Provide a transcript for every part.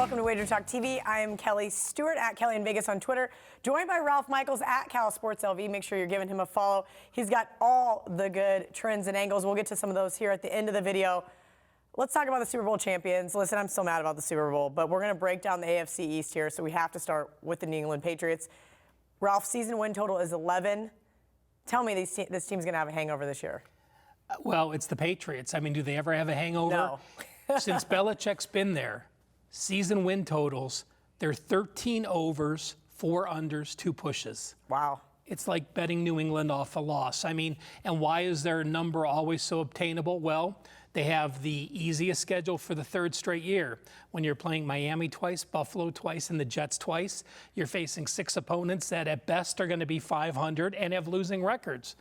Welcome to WagerTalk TV. I am Kelly Stewart at Kelly in Vegas on Twitter, joined by Ralph Michaels at Cal Sports LV. Make sure you're giving him a follow. He's got all the good trends and angles. We'll get to some of those here at the end of the video. Let's talk about the Super Bowl champions. Listen, I'm still mad about the Super Bowl, but we're going to break down the AFC East here, so we have to start with the New England Patriots. Ralph, season win total is 11. Tell me this team's going to have a hangover this year. Well, it's the Patriots. I mean, do they ever have a hangover? No. Since Belichick's been there, season win totals, they're 13 overs, 4 unders, 2 pushes. Wow. It's like betting New England off a loss. I mean, and why is their number always so obtainable? Well, they have the easiest schedule for the 3rd straight year. When you're playing Miami twice, Buffalo twice, and the Jets twice, you're facing 6 opponents that at best are going to be 500 and have losing records.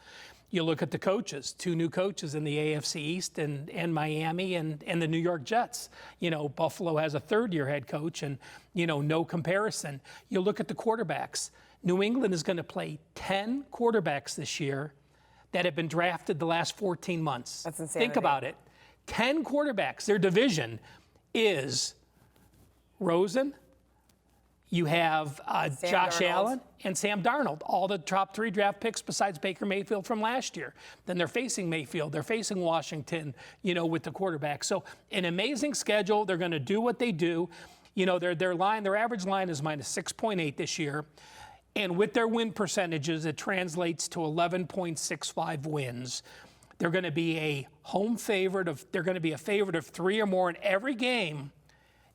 You look at the coaches, 2 new coaches in the AFC East and Miami and the New York Jets. You know, Buffalo has a 3rd-year head coach and, you know, no comparison. You look at the quarterbacks. New England is going to play 10 quarterbacks this year that have been drafted the last 14 months. That's insanity. Think about it. 10 quarterbacks. Their division is Rosen. You have Josh Allen and Sam Darnold, all the top 3 draft picks besides Baker Mayfield from last year. Then they're facing Mayfield. They're facing Washington, you know, with the quarterback. So an amazing schedule. They're going to do what they do. You know, their average line is minus 6.8 this year. And with their win percentages, it translates to 11.65 wins. They're going to be a home favorite they're going to be a favorite of 3 or more in every game,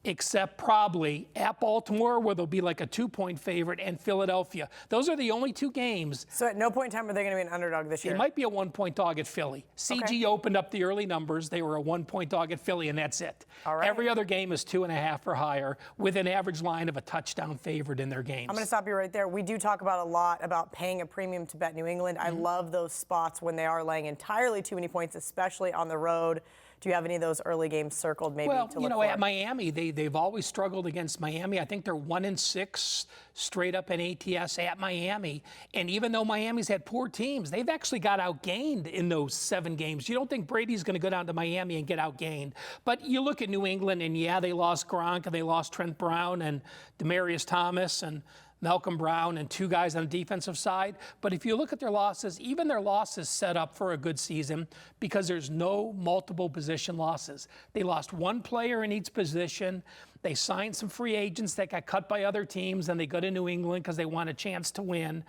except probably at Baltimore, where they'll be like a 2-point favorite, and Philadelphia. Those are the only 2 games. So at no point in time are they going to be an underdog this year? They might be a 1-point dog at Philly. CG opened up the early numbers. They were a 1-point dog at Philly, and that's it. All right. Every other game is 2.5 or higher, with an average line of a touchdown favorite in their games. I'm going to stop you right there. We do talk about a lot about paying a premium to bet New England. I love those spots when they are laying entirely too many points, especially on the road. Do you have any of those early games circled maybe to look for? Well, you know, at Miami, they've always struggled against Miami. I think they're 1-6 straight up in ATS at Miami. And even though Miami's had poor teams, they've actually got outgained in those 7 games. You don't think Brady's going to go down to Miami and get outgained. But you look at New England, and yeah, they lost Gronk, and they lost Trent Brown, and Demaryius Thomas, and Malcolm Brown, and 2 guys on the defensive side. But if you look at their losses, even their losses set up for a good season because there's no multiple position losses. They lost 1 player in each position. They signed some free agents that got cut by other teams, and they go to New England because they want a chance to win.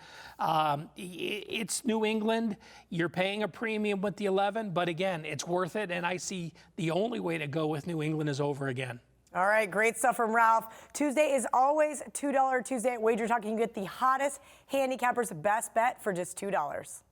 It's New England. You're paying a premium with the 11, but again, it's worth it, and I see the only way to go with New England is over again. All right, great stuff from Ralph. Tuesday is always $2 Tuesday at WagerTalk. You can get the hottest handicappers best bet for just $2.